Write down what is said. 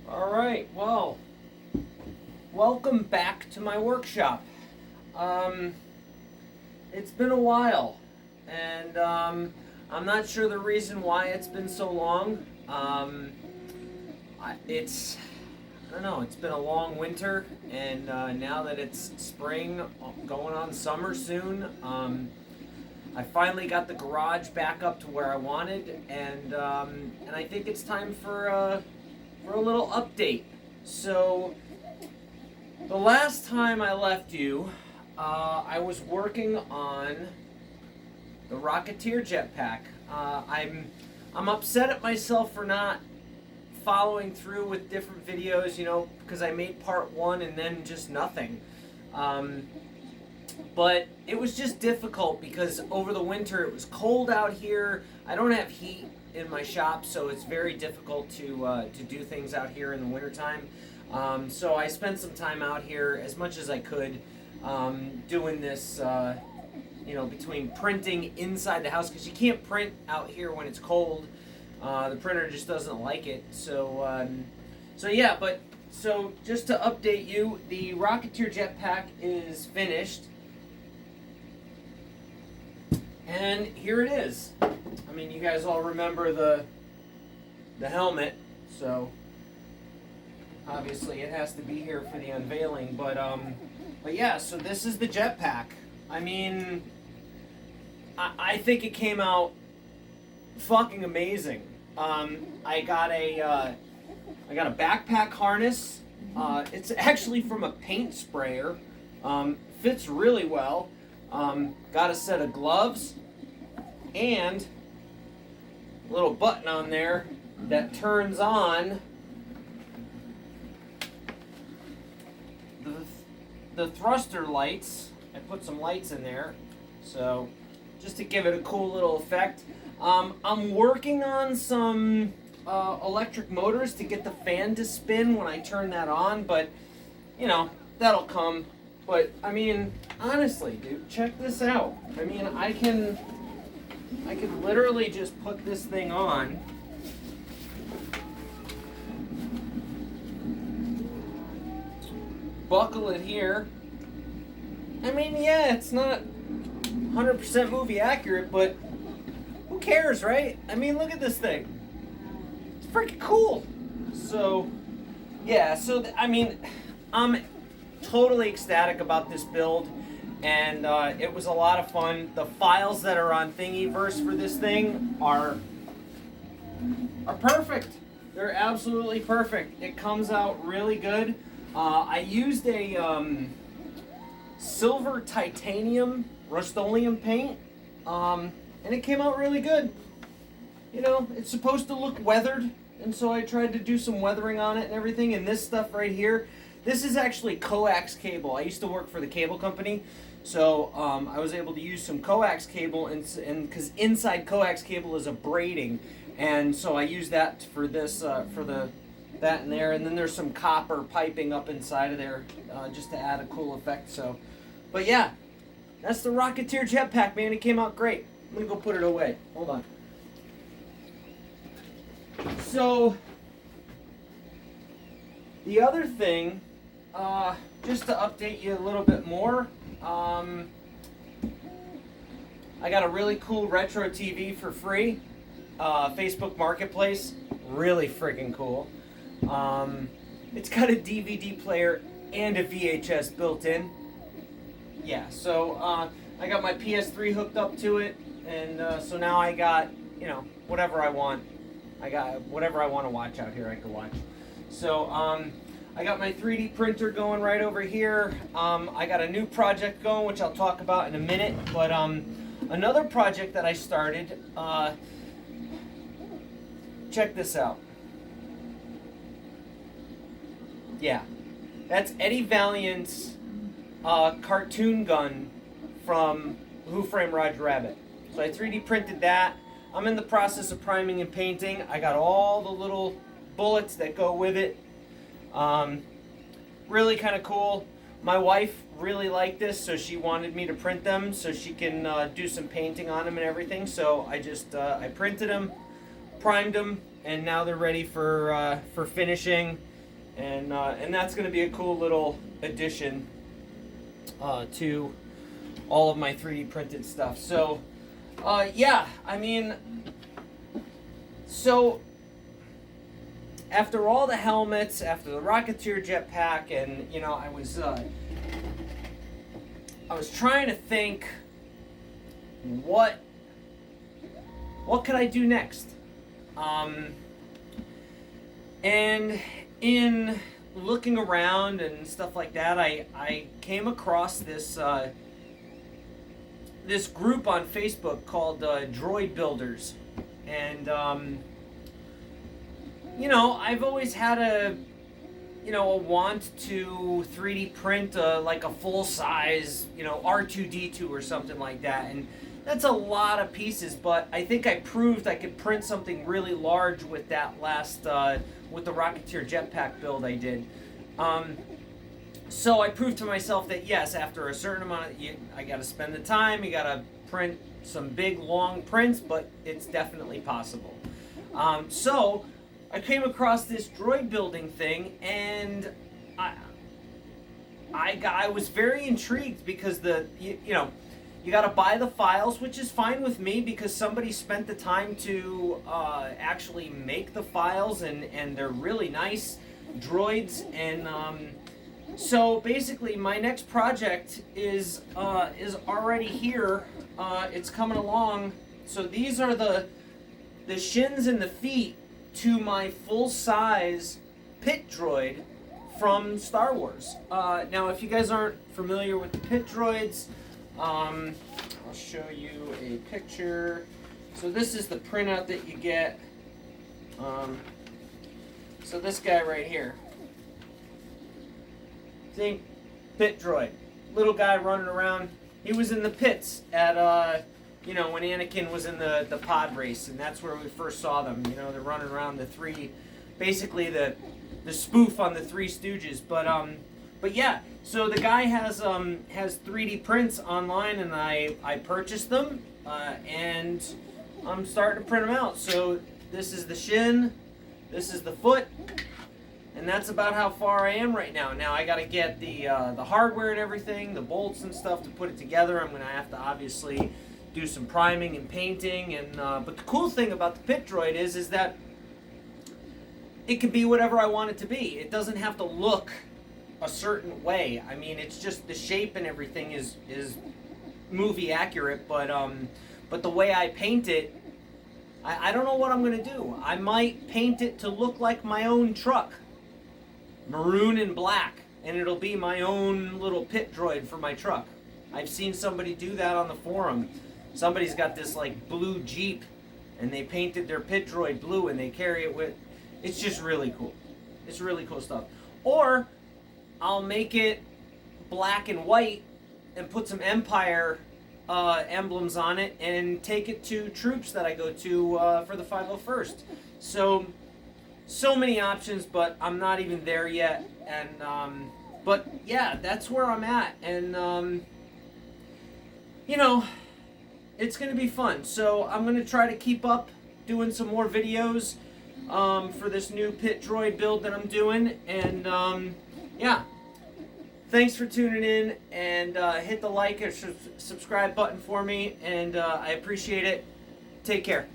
All right, well, welcome back to my workshop. It's been a while, and I'm not sure the reason why it's been so long. I don't know, it's been a long winter, and now that it's spring, going on summer soon, I finally got the garage back up to where I wanted, and I think it's time for a little update. So, the last time I left you, I was working on the Rocketeer Jetpack. I'm upset at myself for not following through with different videos, because I made part one and then just nothing. But it was just difficult because over the winter it was cold out here. I don't have heat in my shop, so it's very difficult to do things out here in the wintertime. So I spent some time out here as much as I could doing this, between printing inside the house, because you can't print out here when it's cold. The printer just doesn't like it. So just to update you, the Rocketeer Jetpack is finished. And here it is. I mean, you guys all remember the helmet, so obviously it has to be here for the unveiling. But yeah, so this is the jetpack. I mean, I think it came out fucking amazing. I got a backpack harness. It's actually from a paint sprayer. Fits really well. Got a set of gloves and a little button on there that turns on the thruster lights. I put some lights in there, so just to give it a cool little effect. I'm working on some electric motors to get the fan to spin when I turn that on, but that'll come. But I mean, honestly, dude, check this out. I mean, I can literally just put this thing on. Buckle it here. I mean, yeah, it's not 100% movie accurate, but who cares, right? I mean, look at this thing. It's freaking cool. So, yeah, I'm totally ecstatic about this build, and it was a lot of fun. The files that are on Thingiverse for this thing are perfect. They're absolutely perfect. It comes out really good. I used a silver titanium Rust-Oleum paint, and it came out really good. It's supposed to look weathered, and so I tried to do some weathering on it and everything. And this stuff right here, this is actually coax cable. I used to work for the cable company, so I was able to use some coax cable, and because inside coax cable is a braiding, and so I used that for this that in there, and then there's some copper piping up inside of there just to add a cool effect. So, but yeah, that's the Rocketeer Jetpack, man. It came out great. I'm gonna go put it away. Hold on. So, the other thing, just to update you a little bit more, I got a really cool retro TV for free, Facebook Marketplace, really freaking cool. It's got a DVD player and a VHS built in. Yeah, so I got my PS3 hooked up to it, and so now I got, whatever I want. I got whatever I want to watch out here, I can watch. So, I got my 3D printer going right over here. I got a new project going, which I'll talk about in a minute. But another project that I started, check this out. Yeah, that's Eddie Valiant's cartoon gun from Who Framed Roger Rabbit. So I 3D printed that. I'm in the process of priming and painting. I got all the little bullets that go with it. Really kind of cool. My wife really liked this, so she wanted me to print them so she can do some painting on them and everything. So I just I printed them, primed them, and now they're ready for finishing. and that's going to be a cool little addition to all of my 3D printed stuff. So yeah, I mean, so after all the helmets, after the Rocketeer Jetpack, and you know, I was trying to think what could I do next, and in looking around and stuff like that, I came across this this group on Facebook called Droid Builders, and you know, I've always had a want to 3D print like a full size, you know, R2D2 or something like that, and that's a lot of pieces. But I think I proved I could print something really large with that last with the Rocketeer Jetpack build I did. So I proved to myself that yes, after a certain amount of, I got to spend the time, you got to print some big long prints, but it's definitely possible. So I came across this droid building thing, and I was very intrigued because you know, you got to buy the files, which is fine with me because somebody spent the time to actually make the files, and they're really nice droids. And so basically, my next project is already here. It's coming along. So these are the shins and the feet to my full-size pit droid from Star Wars. Now, if you guys aren't familiar with the pit droids, I'll show you a picture. So this is the printout that you get. So this guy right here. Think pit droid. Little guy running around. He was in the pits at you know, when Anakin was in the pod race, and that's where we first saw them. You know, they're running around basically the spoof on the Three Stooges. But yeah, so the guy has 3D prints online, and I purchased them, and I'm starting to print them out. So this is the shin, this is the foot, and that's about how far I am right now. Now I got to get the hardware and everything, the bolts and stuff to put it together. I'm going to have to obviously do some priming and painting, and but the cool thing about the pit droid is that it can be whatever I want it to be. It doesn't have to look a certain way. I mean, it's just the shape and everything is movie accurate, but the way I paint it, I don't know what I'm gonna do. I might paint it to look like my own truck, maroon and black, and it'll be my own little pit droid for my truck. I've seen somebody do that on the forum. Somebody's got this like blue Jeep, and they painted their pit droid blue, and they carry it with. It's just really cool. It's really cool stuff. Or I'll make it black and white and put some Empire emblems on it and take it to troops that I go to for the 501st. So many options, but I'm not even there yet. And but yeah, that's where I'm at. And you know, it's going to be fun. So I'm going to try to keep up doing some more videos for this new pit droid build that I'm doing. And yeah, thanks for tuning in, and hit the like or subscribe button for me, and I appreciate it. Take care.